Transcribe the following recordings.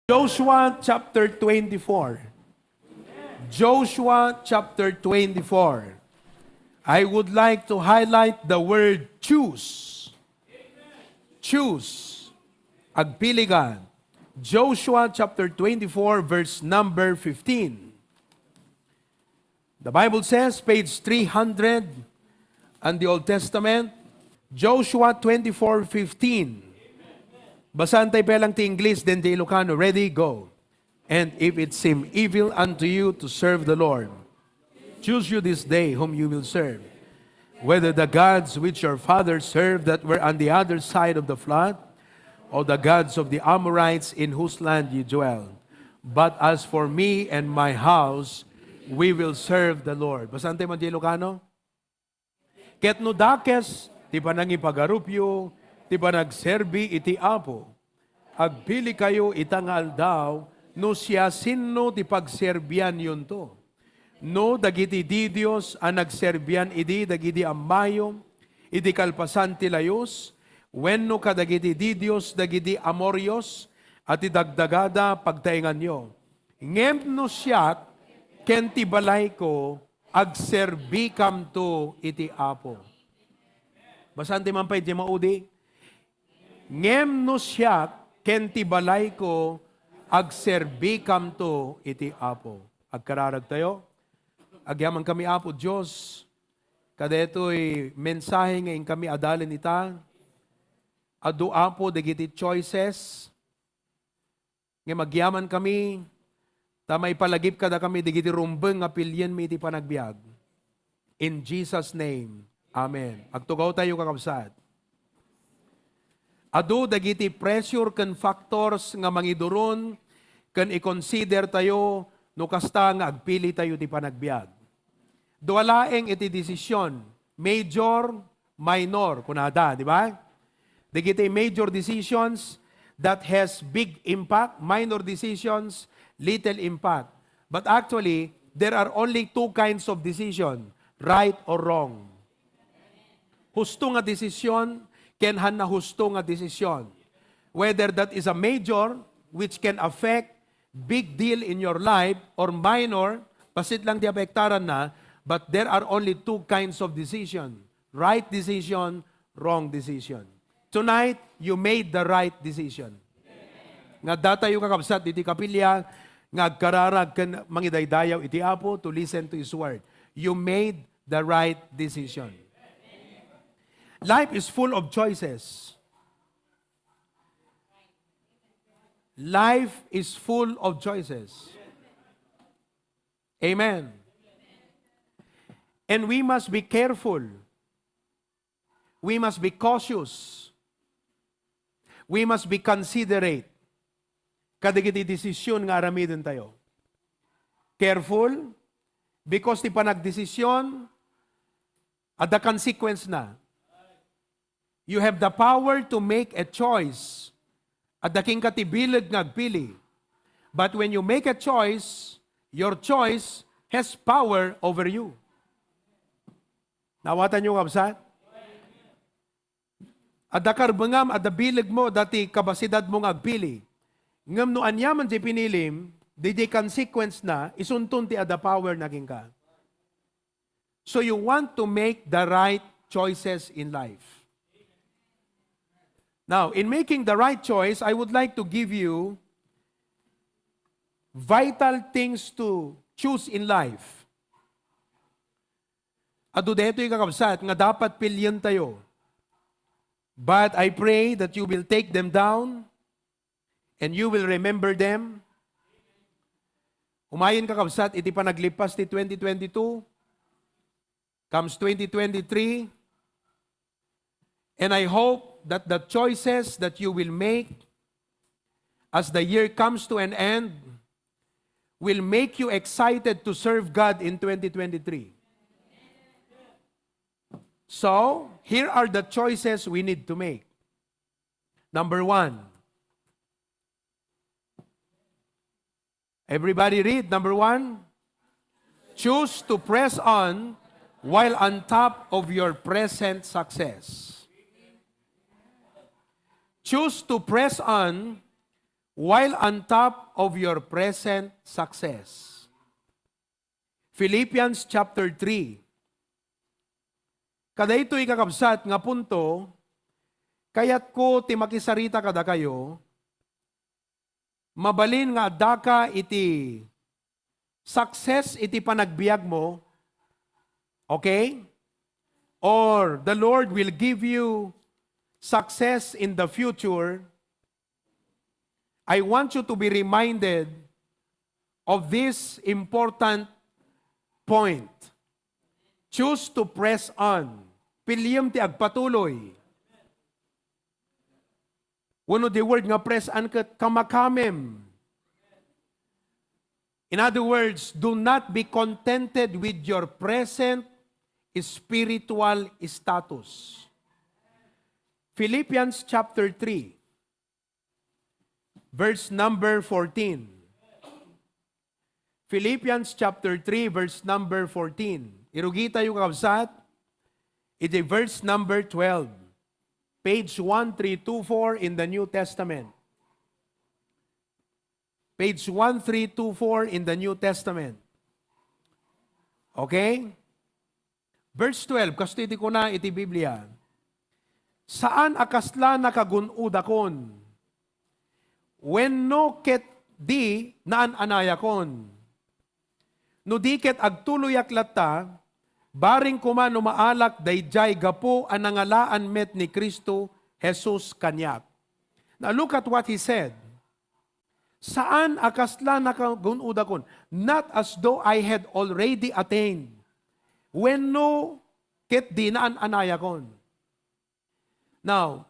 Joshua chapter 24. Joshua chapter 24. I would like to highlight the word choose. Choose. Agpiligan. Joshua chapter 24 verse number 15. The Bible says, page 300 and the Old Testament, Joshua 24:15. Basahan tayo pelang ti English, then ti Ilocano. Ready? Go. And if it seem evil unto you to serve the Lord, choose you this day whom you will serve, whether the gods which your fathers served that were on the other side of the flood, or the gods of the Amorites in whose land you dwell. But as for me and my house, we will serve the Lord. Basahan tayo man ti Ilocano. Ket no dakes, ti panangipagarupyo, ti panagserbi iti Apo. Agpili kayo itangal daw, no siya sinno ti pagserbian yun to. No dagiti didios ang nagserbian idi dagiti ammayo, iti kalpasan ti layos, wenno kadagiti didios dagiti amorios, at idagdagada pagtaingan nyo. Ngem no siya, ken ti balay ko, agserbi kam to iti Apo. Basan ti mampay ti maudi? Ngem no siya, ken ti balay ko, agserbi kam to iti Apo. Agkararag tayo. Agyaman kami Apo Diyos. Kadeto'y mensahe ngayon kami adalin ita. Adu Apo dagiti choices. Ngayon magyaman kami. Tamay palagip kada kami dagiti rumbeng apilyen mi iti panagbiag. In Jesus' name. Amen. Agtugaw tayo kakabsat. Adu dagiti pressure ken factors nga mangiduron ken i-consider tayo no kasta nga agpili tayo ti panagbiag. Dualaeng iti desisyon, major, minor, kunada, di ba? Dagiti major decisions that has big impact, minor decisions, little impact. But actually, there are only two kinds of decision, right or wrong. Husto nga desisyon, kenhan na husto nga desisyon. Whether that is a major, which can affect big deal in your life, or minor, pasit lang di apektaran na, but there are only two kinds of decision. Right decision, wrong decision. Tonight, you made the right decision. Nga datayo kakabsat iti kapilya, nga agkararag ken mangidaydayaw iti Apo to listen to His word. You made the right decision. Life is full of choices. Life is full of choices. Amen. And we must be careful. We must be cautious. We must be considerate. Kadagiti desisyon nga aramidin tayo. Careful, because ti panagdesisyon, at the consequence na. You have the power to make a choice. At daking katibilig ngagpili. But when you make a choice, your choice has power over you. Nawatan nyo kabsat? At dakarbangam at bilig mo dati kabasidad mo ngagpili. Ngam no anyaman di pinilim, di consequence na, isuntun ti ada power naging ka. So you want to make the right choices in life. Now, in making the right choice, I would like to give you vital things to choose in life. Ado deto yung kakabsat, nga dapat pilyan tayo. But I pray that you will take them down and you will remember them. Umayon kakabsat, iti pa naglipas ti 2022, comes 2023, and I hope that the choices that you will make as the year comes to an end will make you excited to serve God in 2023. So, here are the choices we need to make. Number 1. Everybody read. Number 1. Choose to press on while on top of your present success. Choose to press on while on top of your present success. Philippians chapter 3. Kada ito'y kakabsat nga punto, kayat ko ti makisarita kada kayo, mabalin nga adaka iti success iti panagbiag mo, okay? Or the Lord will give you success in the future. I want you to be reminded of this important point. Choose to press on. Pilyam ti agpatuloy. One of the word nga press on ket kamakamem. In other words, do not be contented with your present spiritual status. Philippians chapter 3, verse number 14. Philippians chapter 3, verse number 14. Irugita yung kabsat. It's verse number 12. Page 1324 in the New Testament. Page 1324 in the New Testament. Okay? Verse 12, kastiti ko na iti Biblia. Saan akasla nakagunudakon? When no ket di naan anayakon. No diket agtuloyak latta, baring kumano maalak dayjay gapo anangalaan met ni Kristo Jesus kanyak. Now look at what he said. Saan akasla nakagunudakon? Not as though I had already attained. When no ket di naan anayakon. Now,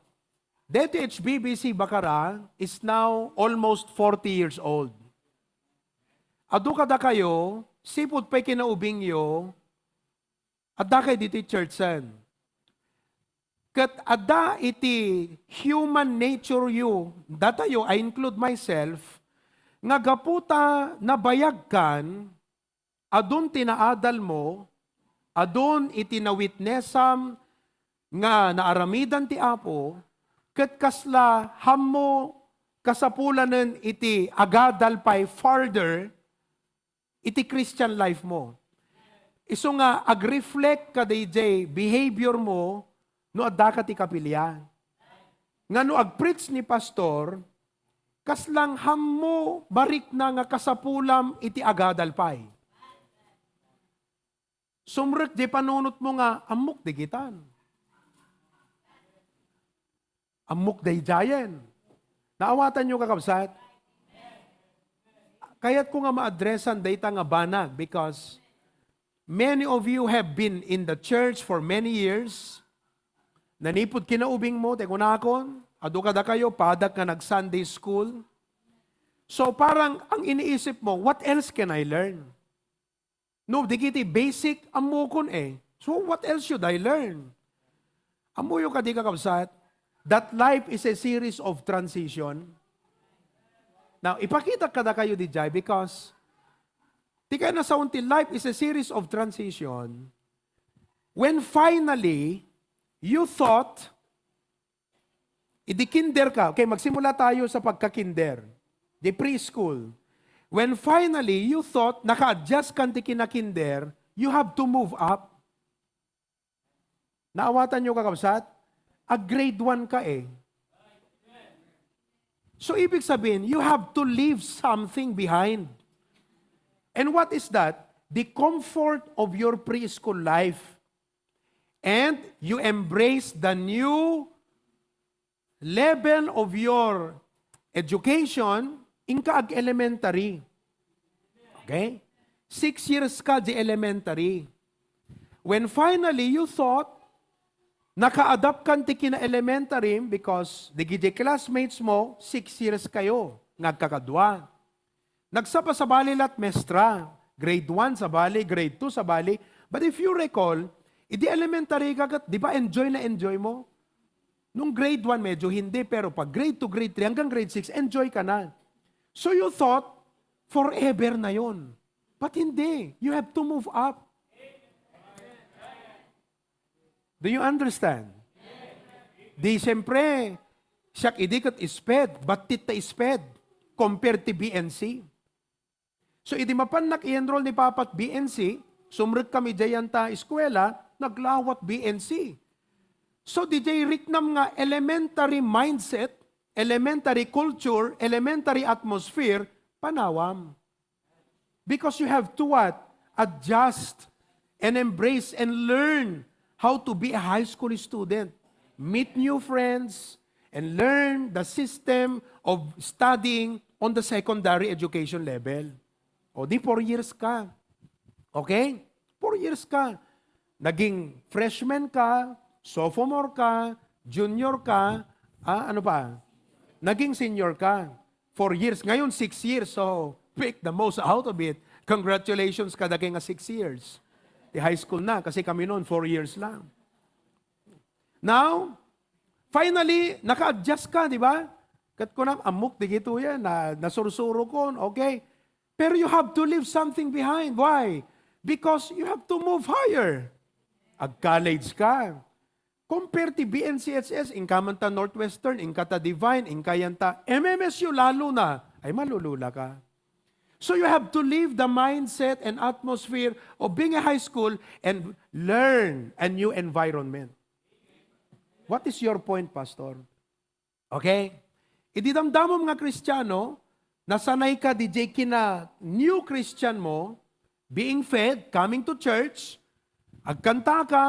DTHBBC Bacara is now almost 40 years old. Adu kada kayo, sipot pa'y kinaubing yo, adda kay diti churchan. Kat adda iti human nature you, datayo, I include myself, nga gaputa nabayag kan, adun tinaadal mo, adun iti na-witnessam, nga naaramidan ti Apo, kat kasla hammo kasapulanan iti agadal pa'y farther, iti Christian life mo. Iso nga, ag-reflect ka DJ, behavior mo, no adda ka ti kapilya. Nga no ag-preach ni pastor, kaslang hammo barik na nga kasapulam iti agadalpay. Sumrek di panunot mo nga, amok di gitan. Amok di jayen. Naawatan nyo kakabsat? Kaya't ko nga ma-addressan data nga banag because many of you have been in the church for many years. Nanipod kinaubing mo, teko na akon, adu kada kayo, padak ka nag-Sunday school. So parang ang iniisip mo, what else can I learn? No, di kiti basic amukon eh. So what else should I learn? Amuyo ka di kakabsat, that life is a series of transition. Now, ipakita kada kayo di jay because di kayo na sa until life is a series of transition. When finally, you thought, kinder ka. Okay, magsimula tayo sa pagka-kinder. The preschool. When finally, you thought, naka-adjust ka ti kina-kinder, you have to move up. Naawatan nyo kakabsat? Grade 1 ka eh. So, ibig sabihin, you have to leave something behind. And what is that? The comfort of your preschool life. And you embrace the new level of your education in kaag-elementary. Okay? 6 years ka di elementary. When finally you thought, naka-adapt kan ti kina-elementary because the classmates mo, 6 years kayo, nagkakadwa. Nagsapa sa bali lat mestra, grade 1 sa bali, grade 2 sa bali. But if you recall, idi elementary kagat, di ba enjoy na enjoy mo? Nung grade 1 medyo hindi, pero pag grade 2, grade 3, hanggang grade 6, enjoy ka na. So you thought, forever na yon. But hindi. You have to move up. Do you understand? Di siyempre, siyak idikat isped, batit ta isped. compared to BNC. So, idi mapan i-enroll ni Papat BNC, sumrek kami dayanta eskwela, naglawat BNC. So, DJ Riknam nga elementary mindset, elementary culture, elementary atmosphere, panawam. Because you have to what? Adjust and embrace and learn how to be a high school student. Meet new friends and learn the system of studying on the secondary education level. O di 4 years ka. Okay? 4 years ka. Naging freshman ka, sophomore ka, junior ka, ano pa? Naging senior ka. 4 years. Ngayon, 6 years. So, pick the most out of it. Congratulations ka, naging 6 years. Di high school na, kasi kami noon, 4 years lang. Now, finally, naka-adjust ka, di ba? Kat ko na, amok, di gito yan, nasursuro ko, okay? Pero you have to leave something behind. Why? Because you have to move higher. Ag-college ka. Compare to BNCHS, Inkamanta Northwestern, Inkata Divine, Inkayanta, MMSU lalo na, ay malulula ka. So you have to leave the mindset and atmosphere of being a high school and learn a new environment. What is your point, Pastor? Okay? Ididamdamo mga Kristiyano, nasanay ka DJ kina new Christian mo, being fed, coming to church, agkanta ka,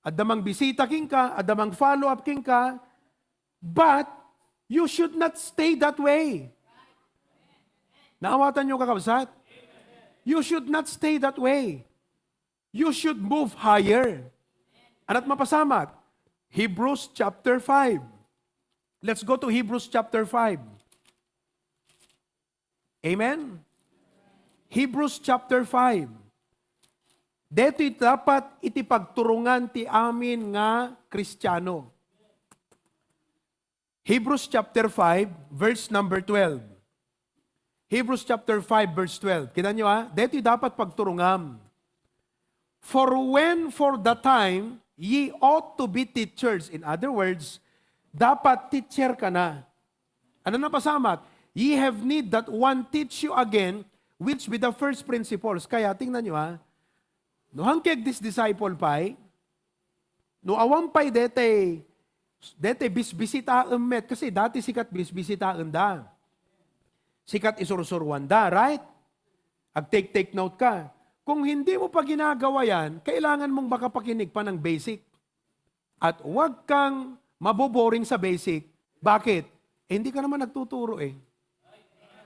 adamang bisita king ka, adamang follow-up king ka, but you should not stay that way. Naawatan niyo kakabsat? You should not stay that way. You should move higher. Ana't mapasamat? Hebrews chapter 5. Let's go to Hebrews chapter 5. Amen? Hebrews chapter 5. Dito dapat itipagturungan ti amin nga Kristiyano. Hebrews chapter 5, verse number 12. Hebrews chapter 5, verse 12. Kita nyo dito dapat pagturungam. For when for the time, ye ought to be teachers. In other words, dapat teacher ka na. Ano na pasamat? Ye have need that one teach you again, which be the first principles. Kaya tingnan nyo no hangkeg this disciple pay, no awampay dete bisbisita met, kasi dati sikat bisbisita da. Sikat isursurwan da, right? Ag-take note ka. Kung hindi mo pa ginagawa yan, kailangan mong makapakinig pa ng basic. At huwag kang maboboring sa basic. Bakit? Hindi ka naman nagtuturo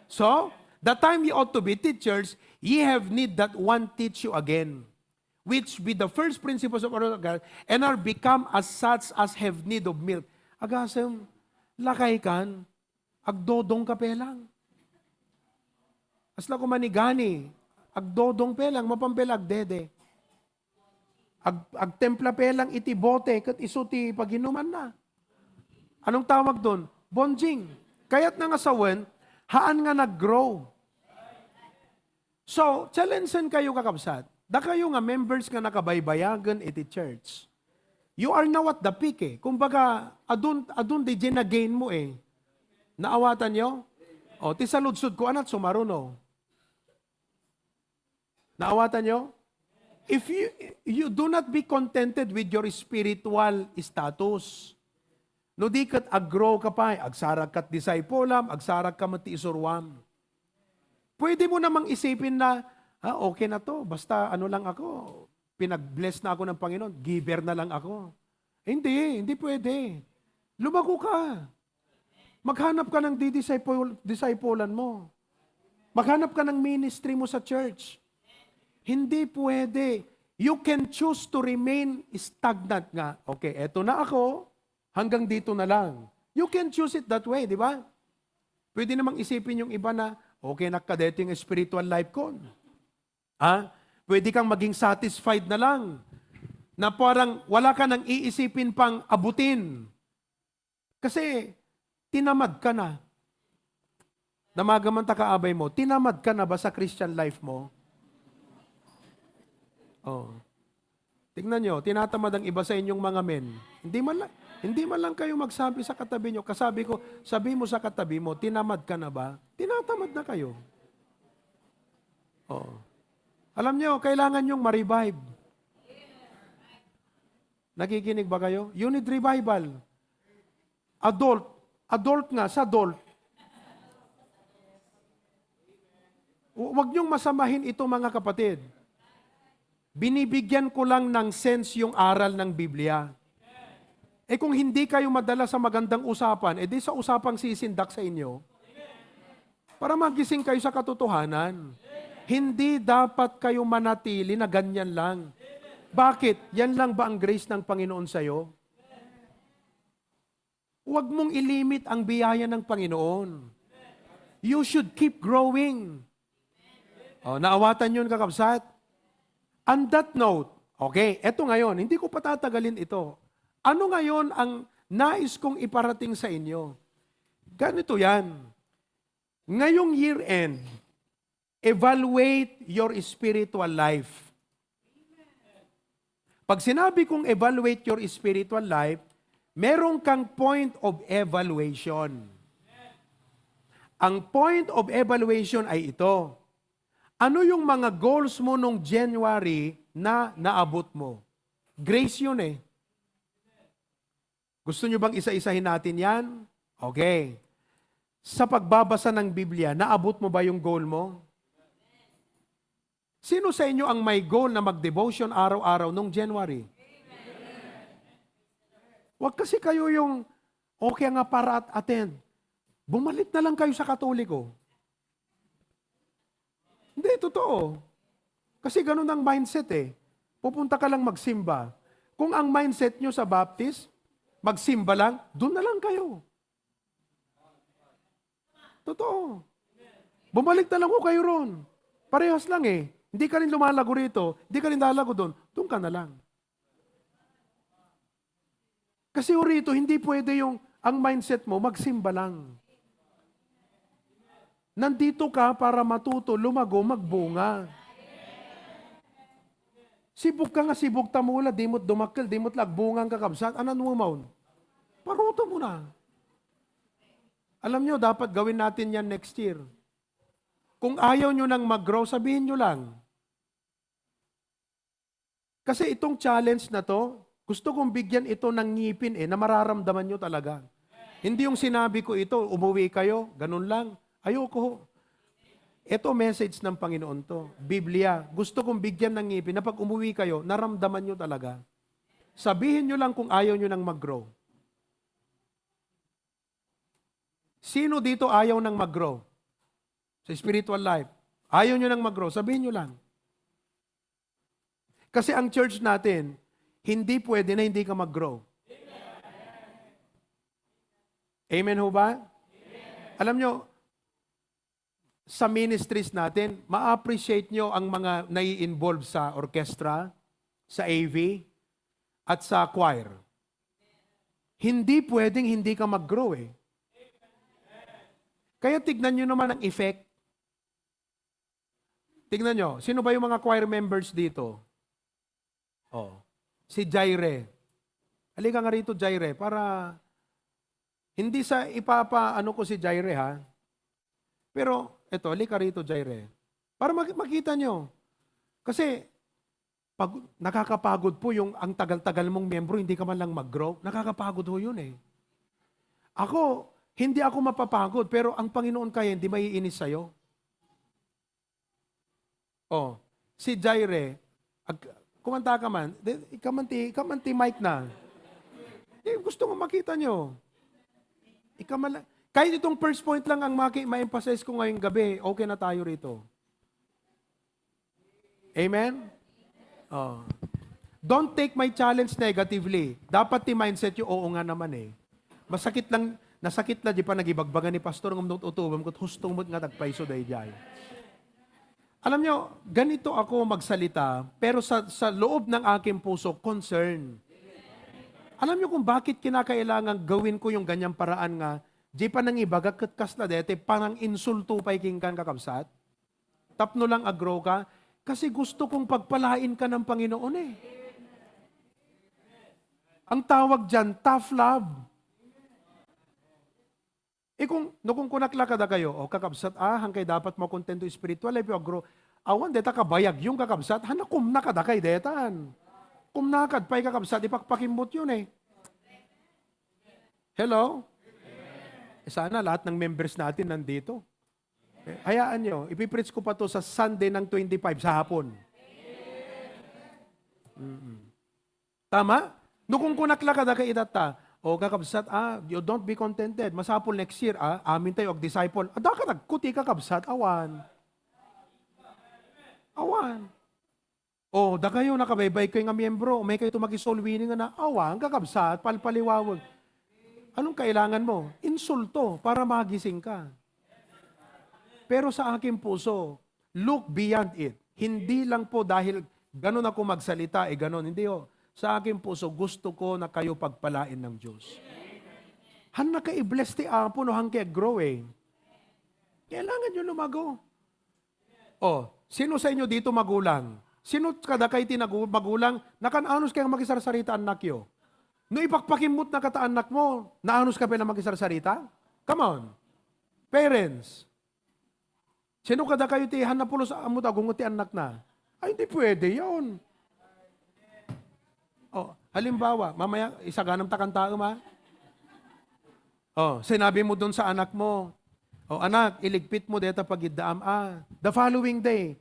So, the time ye ought to be teachers, ye have need that one teach you again, which be the first principles of our God, and are become as such as have need of milk. Agasem, lakay kan, agdodong ka pelang. Asla ko manigani, agdodong pelang, mapampelag dede. Agtempla pelang iti bote, kat isuti paghinuman na. Anong tawag doon? Bonjing. Kaya't nga sawen, haan nga nag-grow. So, challengean kayo kakabsat. Da kayo nga members nga nakabaybayagan iti church. You are now at the peak Kumbaga, adun di gain mo Naawatan nyo? O, ti saludsud ko anat sumaruno. Naawatan nyo? If you do not be contented with your spiritual status, no di kat aggrow ka pa, agsarag kat discipulam, agsarag ka mati isurwam. Pwede mo namang isipin na, okay na to, basta ano lang ako, pinag-bless na ako ng Panginoon, giver na lang ako. Hindi pwede. Lumago ka. Maghanap ka ng disciplean mo. Maghanap ka ng ministry mo sa church. Hindi pwede. You can choose to remain stagnant nga. Okay, eto na ako, hanggang dito na lang. You can choose it that way, di ba? Pwede namang isipin yung iba na, okay, nakadeting spiritual life ko. Pwede kang maging satisfied na lang. Na parang wala ka nang iisipin pang abutin. Kasi, tinamad ka na. Namagaman ta kaabay mo, tinamad ka na ba sa Christian life mo? Tingnan nyo, tinatamad ang iba sa inyong mga men. Hindi man lang kayo magsabi sa katabi nyo. Kasabi ko, sabi mo sa katabi mo, tinamad ka na ba? Tinatamad na kayo. Oo. Alam nyo, kailangan nyong ma-revive. Nakikinig ba kayo? You need revival. Adult. Adult nga, sa adult. Huwag nyong masamahin ito mga kapatid. Binibigyan ko lang ng sense yung aral ng Biblia. Eh kung hindi kayo madala sa magandang usapan, di sa usapang sisindak sa inyo, para magising kayo sa katotohanan. Hindi dapat kayo manatili na ganyan lang. Bakit? Yan lang ba ang grace ng Panginoon sa'yo? Huwag mong ilimit ang biyaya ng Panginoon. You should keep growing. Naawatan yun, kakabsat? On that note, okay, eto ngayon, hindi ko patatagalin ito. Ano ngayon ang nais kong iparating sa inyo? Ganito yan. Ngayong year-end, evaluate your spiritual life. Pag sinabi kong evaluate your spiritual life, meron kang point of evaluation. Ang point of evaluation ay ito. Ano yung mga goals mo nung January na naabot mo? Grace yun eh. Gusto nyo bang isa-isahin natin yan? Okay. Sa pagbabasa ng Biblia, naabot mo ba yung goal mo? Sino sa inyo ang may goal na mag-devotion araw-araw nung January? Huwag kasi kayo yung okay nga para attend. Bumalik na lang kayo sa Katoliko. Hindi, totoo. Kasi ganun ang mindset eh. Pupunta ka lang magsimba. Kung ang mindset nyo sa Baptist, magsimba lang, doon na lang kayo. Totoo. Bumalik na lang ko kayo ron. Parehas lang eh. Hindi ka rin lumalago rito, hindi ka rin lalago doon, doon ka na lang. Kasi rito, hindi pwede yung, ang mindset mo, magsimba lang. Nandito ka para matuto, lumago, magbunga. Sibuk ka nga, sibuk tamula, dimot dumakil, dimot lagbungang kakabsat, anan mo maun? Paruto mo na. Alam nyo, dapat gawin natin yan next year. Kung ayaw nyo nang mag-grow, sabihin nyo lang. Kasi itong challenge na to, gusto kong bigyan ito ng ngipin na mararamdaman nyo talaga. Hindi yung sinabi ko ito, umuwi kayo, ganun lang. Ayoko. Ito message ng Panginoon to. Biblia. Gusto kong bigyan ng ngipin na pag umuwi kayo, naramdaman nyo talaga. Sabihin nyo lang kung ayaw nyo nang mag-grow. Sino dito ayaw nang mag-grow? Sa spiritual life. Ayaw nyo nang mag-grow. Sabihin nyo lang. Kasi ang church natin, hindi pwede na hindi ka mag-grow. Amen ho ba? Amen. Alam nyo, sa ministries natin, ma-appreciate nyo ang mga nai-involve sa orchestra, sa AV, at sa choir. Hindi pwedeng hindi ka mag-grow eh. Kaya tignan nyo naman ang effect. Tignan nyo, sino ba yung mga choir members dito? Si Jaire. Halika nga rito, Jaire, para hindi sa ipapa-ano ko si Jaire ha. Pero, eto, halika rito, Jaire. Para makita nyo. Kasi, pag nakakapagod po yung ang tagal-tagal mong membro, hindi ka man lang mag-grow, nakakapagod ho yun eh. Ako, hindi ako mapapagod, pero ang Panginoon kaya hindi maiinis sa'yo. Si Jaire, kumanta ka man, ikamanti mic na. Gusto mo makita nyo. Kahit itong first point lang ang ma-emphasize ko ngayong gabi, okay na tayo rito. Amen? Don't take my challenge negatively. Dapat mindset yung oo nga naman eh. Nasakit lang di pa nagibagbagan ni pastor ng utubam ko, hustong mo't nga tagpaiso day jay. Alam nyo, ganito ako magsalita, pero sa loob ng aking puso, concern. Alam nyo kung bakit kinakailangan gawin ko yung ganyang paraan nga, di pa nang ibagak kas na dete, parang insulto pa ikingkan kakabsat. Tapno lang agro ka, kasi gusto kong pagpalain ka ng Panginoon eh. Ang tawag dyan, tough love. Kung kunakla kada kayo, o kakabsat, hangkay dapat mo kontento spiritual life, grow. Awan, deta kabayag yung kakabsat, hanakum na kada kay detan. Kung nakad pa'y kakabsat, ipakpakimbot yun eh. Hello? Sana lahat ng members natin nandito. Hayaan nyo, ipipreach ko pa to sa Sunday ng 25 sa hapon. Tama? No kung kunakla kada kay idata, o kakabsat, you don't be contented. Masapol next year, amin tayo og disciple. Ada ka nagkuti kakabsat, awan. Awan. O, da kayo nakabaybay kayo nga miyembro, may kayo tumagi-soul winning na, awan, kakabsat, palpaliwawag. Anong kailangan mo? Insulto para magising ka. Pero sa aking puso, look beyond it. Hindi lang po dahil ganun ako magsalita, ganun. Hindi ho. Sa aking puso, gusto ko na kayo pagpalain ng Diyos. Han naka-i-bless ti Apo no hang kaya grow eh. Kailangan nyo lumago. Sino sa inyo dito magulang? Sino kada kay magulang? Nakananos kayang makisarsarita anak yo? No ipakpakimot na kata anak mo, naanos ka pa na makisarsarita? Come on. Parents. Sino kada kayo ti hanapulo sa amot agungot ti anak na? Ay, hindi pwede yun. Halimbawa, mamaya, isaganam takantaam ha? Sinabi mo dun sa anak mo, anak, iligpit mo deta pagiddaam the following day,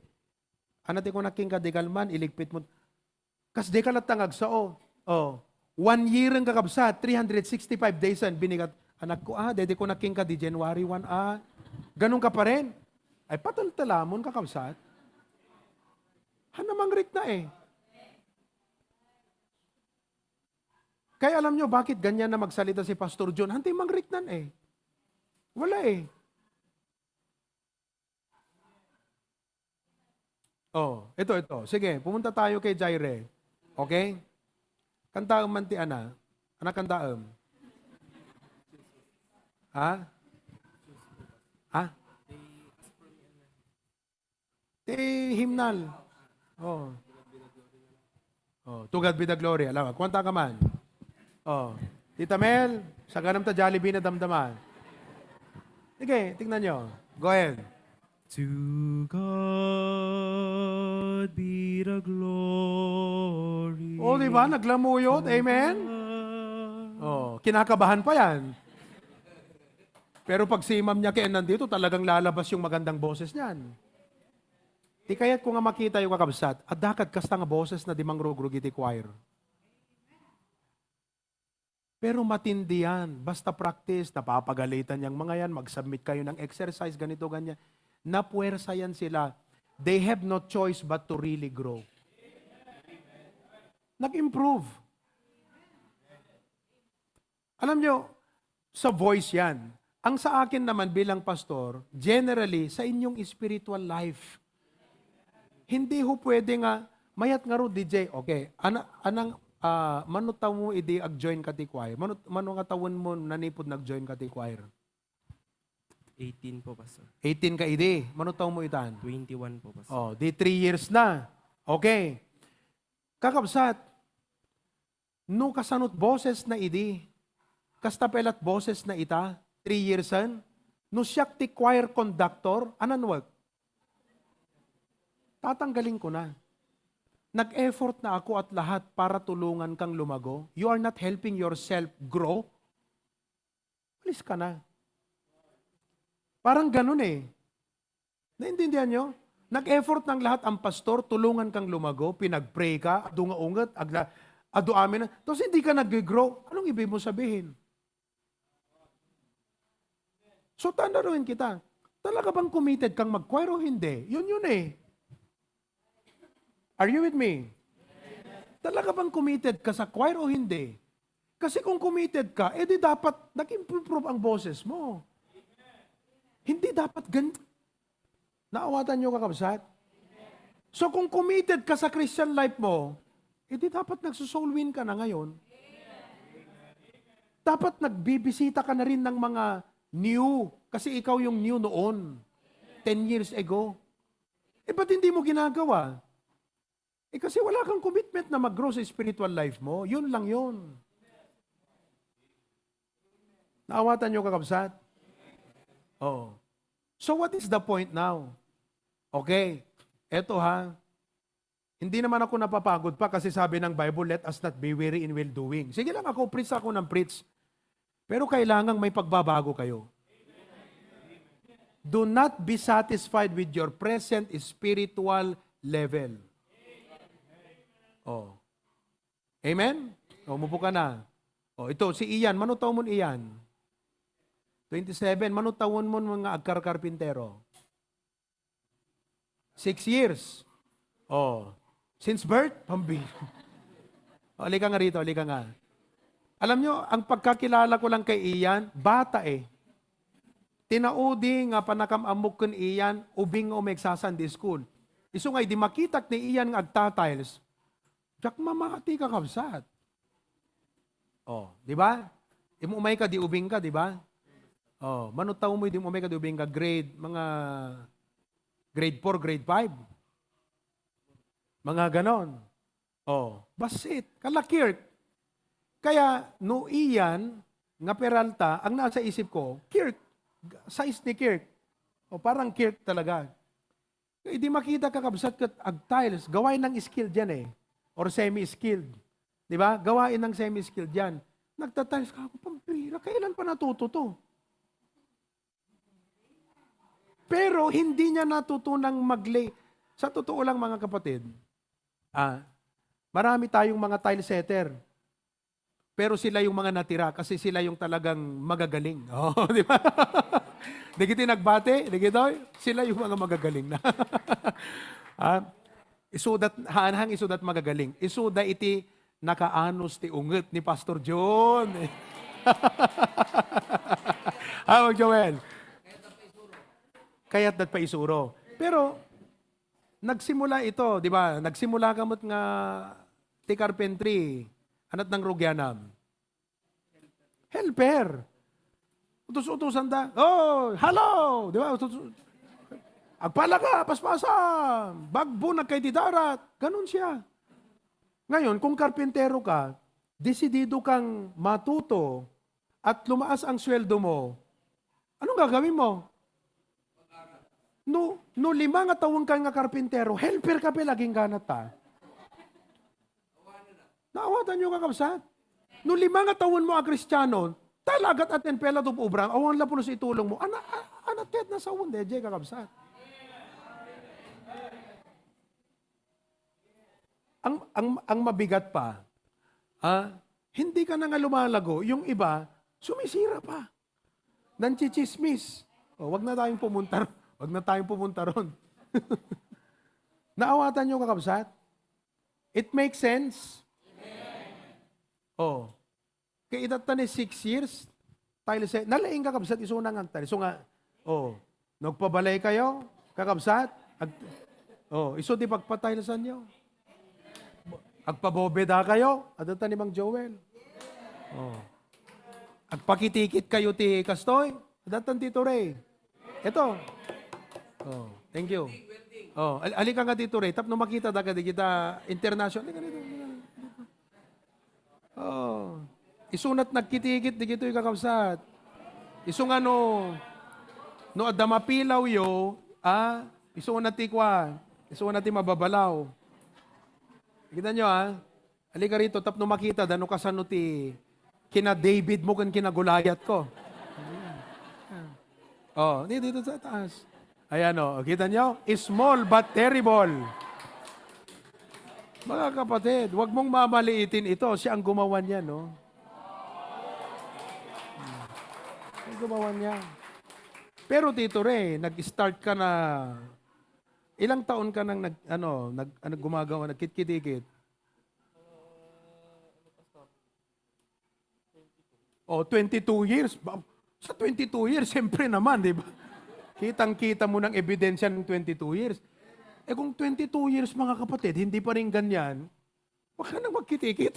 anak ko naking kadigalman, iligpit mo. Kas di ka latangag sa 1 year ang kakabsat, 365 days ang binigat. Anak ko, dede ko naking ka di January 1, ganun ka pa rin. Ay, pataltalamon kakabsat. Hanamang rik na eh. Kaya alam nyo, bakit ganyan na magsalita si Pastor John? Hanti mangrik nan eh. Wala eh. Ito. Sige, pumunta tayo kay Jaire. Okay? Kantaam man ti ana. Anak kantaam. Ha? Ti himnal. To God be the glory. Alam mo, kwanta ka man. Tita Mel, sa ganam ta Jollibee na damdaman. Sige, tingnan nyo. Go ahead. To God be the glory. Diba? Naglamuyot. Amen? Kinakabahan pa yan. Pero pag si Ma'am niya kaya nandito, talagang lalabas yung magandang boses niyan. Di kaya't ko nga makita yung kakabsat, at dakat kasta nga boses na di mangrugrugi ti choir. Pero matindi yan. Basta practice, napapagalitan yung mga yan, mag-submit kayo ng exercise, ganito, ganyan. Napuwersa yan sila. They have no choice but to really grow. Nag-improve. Alam nyo, sa voice yan. Ang sa akin naman bilang pastor, generally, sa inyong spiritual life. Hindi ho pwede nga, mayat nga ro, DJ, okay, manutaw mo idi ag-join ka ti choir. Mano nga tawon mo nanipod nag-join ka ti choir? 18 po, Pastor. 18 ka idi. Manutaw mo itan? 21 po, Pastor. Di 3 years na. Okay. Kakabsat, no kasanot boses na idi, kastapelat boses na ita, 3 years an, no siyak ti choir conductor, anan work? Tatanggalin ko na. Nag-effort na ako at lahat para tulungan kang lumago. You are not helping yourself grow. Alis ka na. Parang ganun eh. Naintindihan nyo? Nag-effort ng lahat ang pastor, tulungan kang lumago, pinag-pray ka, adunga-ungat, ado amin na. Tapos hindi ka nag-grow. Anong ibig mo sabihin? So tandaruin kita, talaga bang committed kang mag-choir o hindi? Yun eh. Are you with me? Talaga bang committed ka sa choir o hindi? Kasi kung committed ka, di dapat nag-improve ang boses mo. Hindi dapat naawatan nyo kakabsat? So kung committed ka sa Christian life mo, di dapat nagsusoul win ka na ngayon. Dapat nagbibisita ka na rin ng mga new, kasi ikaw yung new noon, 10 years ago. Ba't hindi mo ginagawa? Kasi wala kang commitment na mag-grow sa spiritual life mo. Yun lang yun. Naawatan nyo kakabsat? Oo. So what is the point now? Okay, eto ha. Hindi naman ako napapagod pa kasi sabi ng Bible, let us not be weary in well-doing. Sige lang ako, preach ako ng preach. Pero kailangang may pagbabago kayo. Do not be satisfied with your present spiritual level. Oh. Amen? O, umupo ka na. O, ito, si Ian. Manutaw mo Ian. 27. Manutawon mo mga agkar-karpintero. 6 years. Oh. Since birth, pambing. O, alika nga rito, alika nga. Alam nyo, ang pagkakilala ko lang kay Ian, bata eh. Tinaudi nga panakamamok kun Ian, ubing o Sunday school. Iso nga, di makitak ni Ian nga agtatiles, jak mamati ka kabsat. Oh, di ba? Imumay ka, di ubing ka, di ba? Oh, manutaw mo, di umay ka, di ubing ka, mga grade 4, grade 5. Mga ganon. Oh, basit, kalakirk. Kaya, no Ian, nga Peralta, ang nasa isip ko, Kirk, size ni Kirk. O parang Kirk talaga. Hindi makita ka kabsat kat ag-tiles, gawain ng skilled yan eh. Or semi-skilled. Di ba? Gawain ng semi-skilled yan. Nagtatiles ka ako, pampira, kailan pa natuto to? Pero hindi niya natutunang maglay. Sa totoo lang mga kapatid, marami tayong mga tile setter. Pero sila yung mga natira kasi sila yung talagang magagaling. Oh, di ba? Di kita nagbate, di kita, sila yung mga magagaling na. Isudat, hanhang isudat magagaling. Isuda iti nakaanos ti unget ni Pastor John. Joel. Kaya't dat pa isuro. Pero, nagsimula ito, di ba? Nagsimula kamot nga ti carpentry. Anat ng Rugyanam? Helper. Utos-utosan da. Oh, hello! Di ba? Agpala ka, paspasam. Bagbo na kay didarat. Ganon siya. Ngayon, kung karpintero ka, desidido kang matuto at lumaas ang sweldo mo, anong gagawin mo? No 5 nga taon ka nga karpintero, helper ka pa laging ganat ta. Naawatan nyo kakabsat. No 5 nga taon mo a Kristiyano, talagat aten pela to ubrang, awan la puno sa itulong mo, anatet na sa unde, jay kakabsat. Ang mabigat pa, hindi ka na nga lumalago, yung iba, sumisira pa. Nanchichismis. Wag na tayong pumunta ron. Naawatan nyo kakabsat? It makes sense? Oh. Kaya itatan ni 6 years, tayo nalaing kakabsat, iso na nga tayo. So nga, nagpabalay kayo, kakabsat, iso di pagpatay na sa inyo. Agpabobeda kayo, adatan ni Mang Joel. Agpakitikit kayo ti Kastoy, adatan Tito Ray. Ito. Thank you. Alika nga Tito Ray, tapno makita daga di kita international. Alika dito. Isunat nagkitikit, di gito yung kakabsat. Isunga no adamapilaw yo, isunat tikwa, isunat ti mababalaw. Kita nyo alika rito, tapno makita, dano kasano ti kina David mo kan kina Goliath ko. Dito sa taas. Ayan kita nyo, small but terrible. Mga kapatid, wag mong mamaliitin ito. Siya ang gumawa niya, no? Ang gumawa niya. Pero Tito Ray, nag-start ka na, ilang taon ka nang gumagawa, nagkit-kitikit? 22 years. Sa 22 years, siyempre naman, di ba? Kitang-kita mo ng ebidensya ng 22 years. Kung 22 years mga kapatid, hindi pa rin ganyan, wag ka nang magkitikit.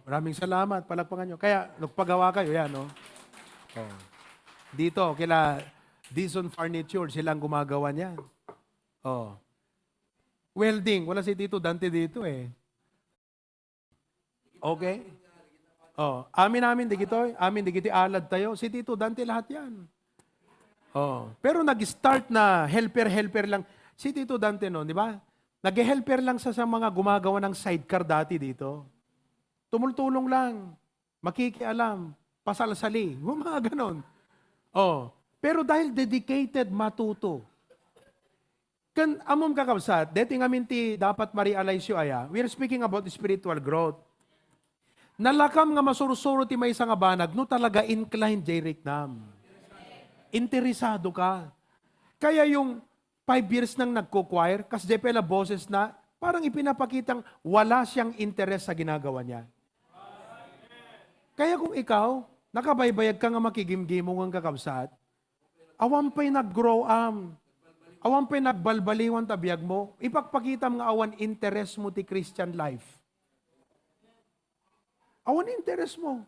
Maraming salamat, palagpakan nyo. Kaya, nagpagawa kayo, yan, no? Dito, kila Dison Furniture, silang gumagawa niyan. Welding, wala si Tito Dante dito eh. Okay? Oh, amin di gitoy alad tayo. Si Tito Dante lahat yan. Oh, pero nag-start na helper lang. Si Tito Dante noon, di ba? Nag-helper lang sa mga gumagawa ng sidecar dati dito. Tumultulong lang. Makikialam. Pasalsali. Mga ganon. Oh, pero dahil dedicated matuto. Kan amom kakabsat, dating amin ti dapat ma-realize yu aya, we are speaking about spiritual growth. Nalakam nga masursuro ti may nga banag, no talaga inclined direct nam. Interesado ka. Kaya yung 5 years nang nagko-choir, kas de pela boses na, parang ipinapakitang wala siyang interest sa ginagawa niya. Kaya kung ikaw, nakabaybayag ka nga makigimgimong ang kakabsat, awan pa'y nag-grow awan pa'y nagbalbaliwan tabiyag mo, ipagpakitam nga awan interest mo ti Christian life. Awan interest mo.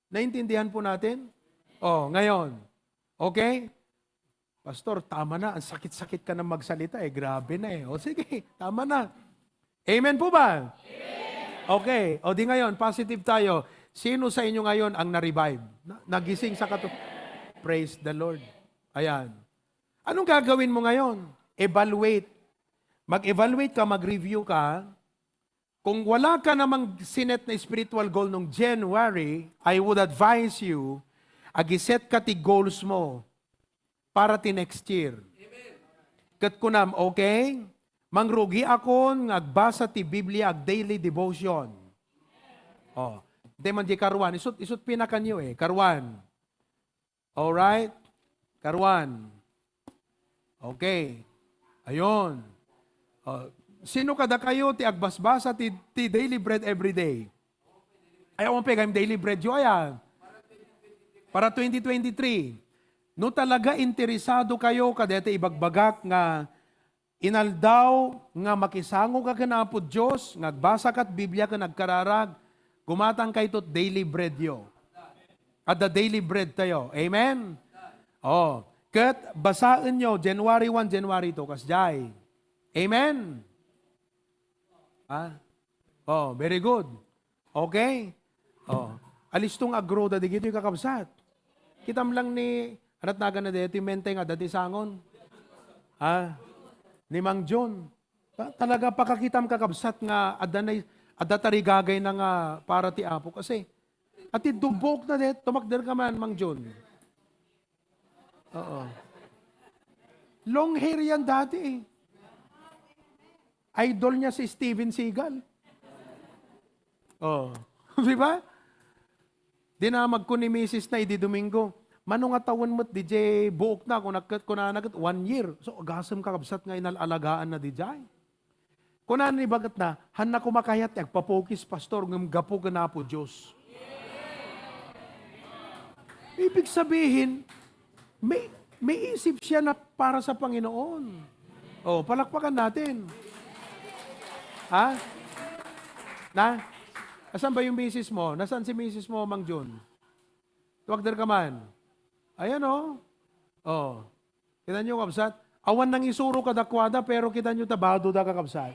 Naintindihan po natin? Oh, ngayon. Okay? Pastor, tama na. Ang sakit-sakit ka na magsalita eh. Grabe na eh. O sige, tama na. Amen po ba? Amen. Okay. O di ngayon, positive tayo. Sino sa inyo ngayon ang na-revive? Nagising sa Praise the Lord. Ayan. Anong gagawin mo ngayon? Evaluate. Mag-evaluate ka, mag-review ka. Kung wala ka namang sinet na spiritual goal nung January, I would advise you, agiset ka ti goals mo para ti next year. Kat kunam, okay? Mangrugi ako agbasa ti Biblia ag daily devotion. Oh, di man di karuan. Isut pinakanyo eh, karuan. Alright? Karuan. Okay. Ayun. Oh, sino kada kayo ti agbasbasa ti daily bread every day? Ayaw mo pegam daily bread yo ayan. Para 2023. No talaga interesado kayo kadete ibagbagak nga inaldaw nga makisango ka kanapo Diyos, nagbasa kat Biblia ka nagkararag, gumatang kay tot daily bread yo. At the daily bread tayo. Amen? Oh, kat basaan nyo January 1, January 2, kasjay. Amen? Ah? Oh, very good. Okay? Oh, alis tong agro da digito yung kakabsat. Kitam lang ni anat naga na dito yung menteng nga dati sangon. Ah? Ni Mang John. Talaga pakakitam kakabsat nga adatarigagay na nga para ti Apo kasi at idubok na dito, tumakder ka man, Mang John. Oo. Long hair yan dati eh. Idol niya si Steven Seagal. Oh. Di ba? Dinamag ko ni Mrs. na idi Domingo. Manong atawan mo't DJ buok na kung nagat 1 year. So agasam kakabsat nga inalalagaan na DJ. Kung ni bagat na, han na kumakayat, agpapokis pastor, ng gapo ka na po Diyos. Ibig sabihin, may isip siya na para sa Panginoon. Oh, palakpakan natin. Ha? Asan ba yung misis mo? Nasaan si misis mo, Mang John? Tuwagder ka man. Ayan o. Oh. Kita nyo, kabsat? Awan nang isuro kadakwada, pero kita nyo tabado da kakabsat.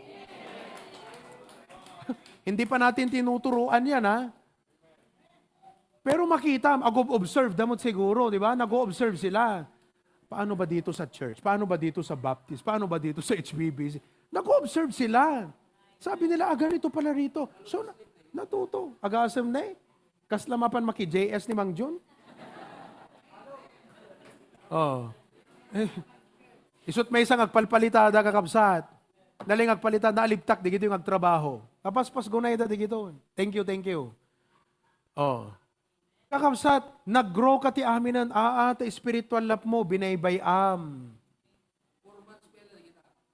Hindi pa natin tinuturuan yan, ha? Pero makita, observe damot siguro, di ba? Nag-observe sila. Paano ba dito sa church? Paano ba dito sa Baptist? Paano ba dito sa HBBC? Nag-observe sila. Sabi nila, ganito pala rito. So, natuto. Agasam na eh. Kaslamapan maki-JS ni Mang John. Oh. Isut may isang agpalpalitada kakabsat. Naling agpalitada na aliptak, di gito yung agtrabaho. Kapaspas gunay da, di gito. Thank you. Oh. Kakabsat, nag-grow ka ti aminan, ta spiritual lap mo, binaybayam.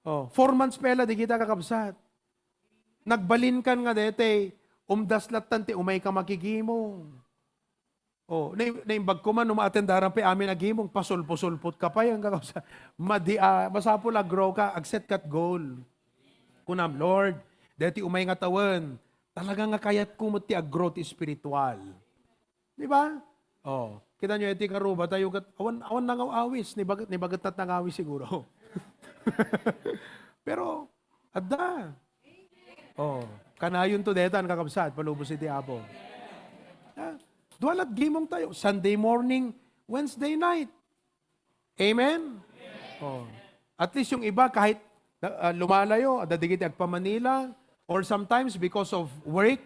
4 months pela, di kita kakabsat. Nagbalin kan nga dete, umdaslat tanti, umay ka makigimong. Oh, naimbag ko man, umaatendaran pa amin agimong, pasul-pusulpot ka pa yan, kakabsat. Masapol ag-grow ka, agset kat goal. Kunam, Lord, deti umay nga tawan, talaga nga kayat kumot ti ag-grow ti spiritual. Di ba? Oh, kita nyo iti karuba tayo awan nangawawis, ni bagat tat nangawis siguro. Pero adda. Oh, kanayon to detan kakabsat palubos iti Apo. Dualat gimong tayo. Sunday morning, Wednesday night. Amen? Oh. At least yung iba, kahit lumalayo, dadigit agpa Manila, or sometimes because of work,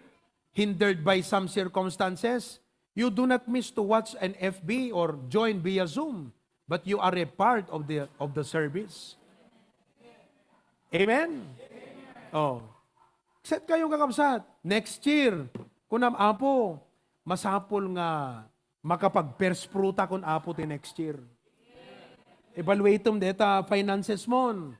hindered by some circumstances, you do not miss to watch an FB or join via Zoom, but you are a part of the service. Amen? Oh. Set kayo kakabsat. Next year, kunam apo, masapol nga makapag-perspruta kun apo ti next year. Evaluatum deta finances mon.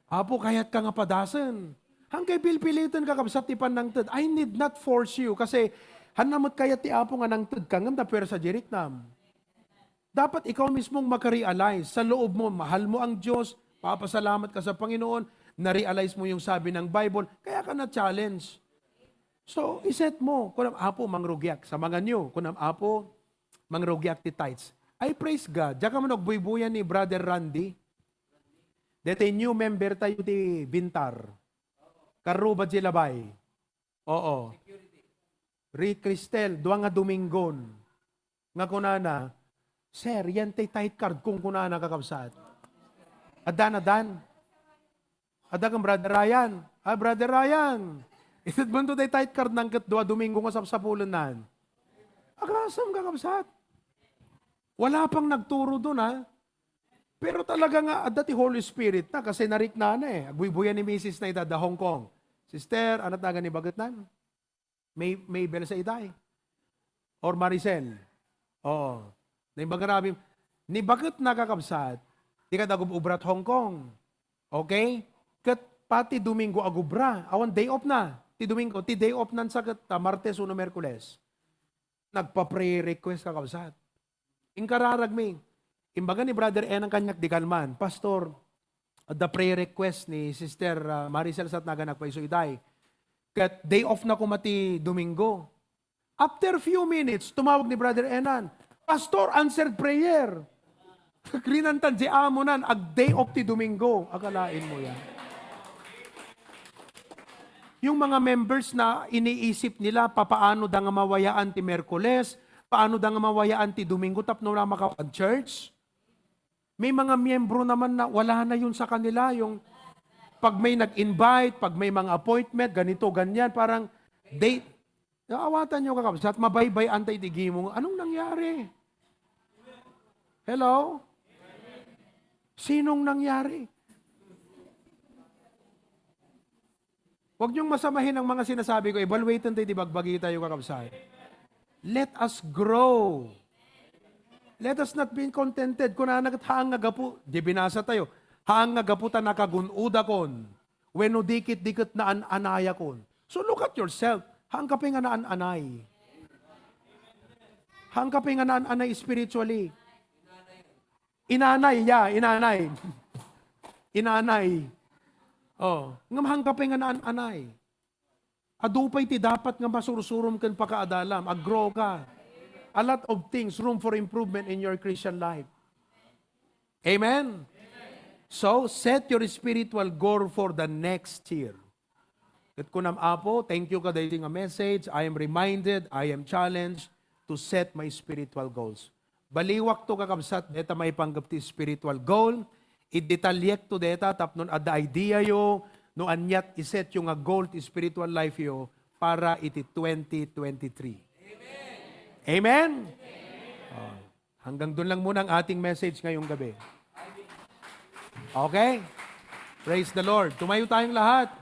Apo, kayat ka nga padasan. Hangkay pilpilitan kakabsat ti panangtad. I need not force you kasi hanamot kayat ti apo nga nangtad ka ngam da pwersa jiriknam. Dapat ikaw mismong makarealize sa loob mo, mahal mo ang Diyos, papasalamat ka sa Panginoon, na-realize mo yung sabi ng Bible, kaya ka na-challenge. So, iset mo, kunam apo, mangrugyak. Sa mga nyo, kunam apo, mangrugyak ti tithes. I praise God. Diyan ka man nagbuibuyan ni Brother Randy. Dito new member tayo ti Bintar. Karuba Jilabay. Oo. Rick Cristel, duwa nga Domingon. Nga kunana, Sir, yan tay tight card kung kunana kakabsat. Adan. Ada kang Brother Ryan. Brother Ryan. Isit man to tay tight card ng katdua Domingo nga sapsapulan nan. Agasam kakabsat. Wala pang nagturo doon ha. Pero talaga nga, adati Holy Spirit na kasi narik na Agbuibuyan ni Mrs. na ita, Hong Kong. Sister, anat na ni bagat nan? May bel sa itay. Or Maricel. Oo. Na yung bagarabi, ni bagat nakakabsat, di ka dagub ubrat Hong Kong. Okay? Kat pati Domingo agubra. Awan day off na. Ti Domingo, ti day off nan sa Martes, Uno, Merkules. Nagpa-pray request kakabsat. Inkararagming. Imbaga ni Brother N ang kanyak di kalman. Pastor, the prayer request ni Sister Maricel Sat naganak pa iso iday. Kat day off na kumati Domingo. After few minutes, tumawag ni Brother Enan, Pastor, answered prayer. Klinantan si amo nan, ag day off ti Domingo. Akalain mo yan. Yung mga members na iniisip nila, papaano da nga mawayaan ti Merkules, paano da nga mawayaan ti Domingo, tapno na makapag-church. May mga miyembro naman na wala na yun sa kanila, yung pag may nag-invite, pag may mga appointment, ganito, ganyan, parang date. Naawatan nyo kakabsat, mabaybay antay tigi mo, anong nangyari? Hello? Sinong nangyari? Huwag niyong masamahin ang mga sinasabi ko, evaluate tayo, di bagbagi tayo kakabsat. Let us grow. Let us not be contented. Kung naanagat haang nga gapu, di binasa tayo, haang nga gaputan nakagunuda kon, weno dikit-dikit na anaya kon. So look at yourself. Haang kapay nga naan-anay. Haang kapay nga naan-anay spiritually. Inanay, inanay. Inanay. Oh, ngamhang kapay nga naan-anay. Adupay ti dapat nga masursurum kan pakaadalam, aggrow ka. A lot of things, room for improvement in your Christian life. Amen? So, set your spiritual goal for the next year. At kunam apo, thank you ka dating a message. I am reminded, I am challenged to set my spiritual goals. Baliwak to kakabsat, deta may panggap ti spiritual goal. Idetalyek to deta, tapnon ada idea yo, no anyat iset yung a goal ti spiritual life yo para iti 2023. Amen? Oh, hanggang doon lang muna ang ating message ngayong gabi. Okay? Praise the Lord. Tumayo tayong lahat.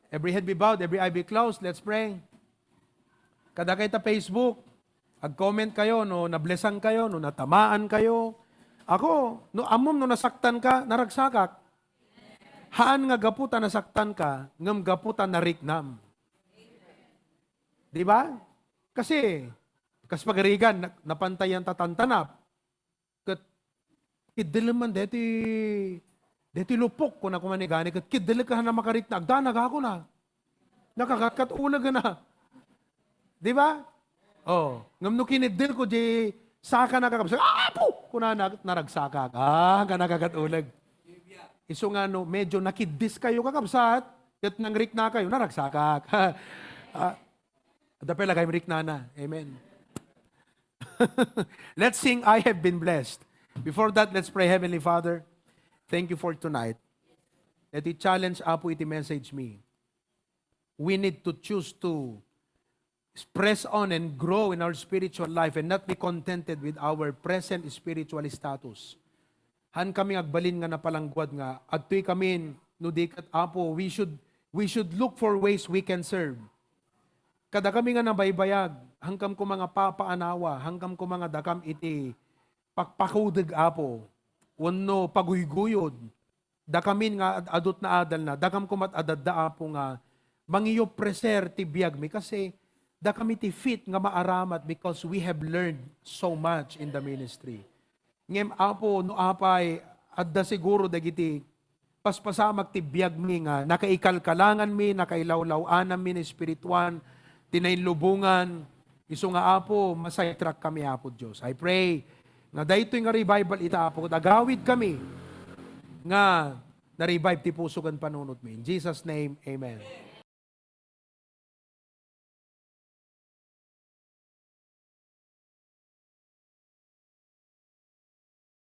Every head be bowed, every eye be closed. Let's pray. Kada kayo ta Facebook, ag-comment kayo, no nablesang kayo, no natamaan kayo. Ako, no amom no nasaktan ka, naragsakak. Haan nga gaputa nasaktan ka, ngam gaputa nariknam. Di ba? Kasi pagarigan, napantayan tatantanap. Kat, kidiliman deti lupok ko na kumanigani, kat kidilig ka na makarikna, agdanag ako na. Nakakatkat ulag na. Di ba? Oh, ngam no kinidil ko, di saka nakakabsag, po! Kuna naragsakak. Kanakakatulag. Iso nga no, medyo nakidis kayo kakabsat, kat nangrik na kayo, naragsakak. Dapat lagay mo Nana. Amen. Let's sing, I have been blessed. Before that, let's pray. Heavenly Father, thank you for tonight. Let it challenge Apo iti message me. We need to choose to press on and grow in our spiritual life and not be contented with our present spiritual status. Han kami agbalin nga napalangguad nga, at tuy kami, no dikat Apo, we should look for ways we can serve. Kada kami nga nabaybayag, hangkam ko mga papaanawa, hangkam ko mga dakam iti pakpakudig Apo, wano paguyguyod, dakamin nga adot na adal na, dakam ko matadadda Apo nga, mangiyo preser ti biyag mi, kasi dakam iti fit nga maaramat because we have learned so much in the ministry. Ngem Apo, no apay, adda siguro dagiti, paspasamak ti biyag mi nga, nakaikalkalangan mi, nakailawlawanan mi ni spirituan, tinainlubungan, iso nga Apo, masaytrak kami Apo Diyos. I pray, nga daytoy nga revival ita Apo, agawid kami, nga na-revive ti puso kan panunot mi. In Jesus' name, Amen.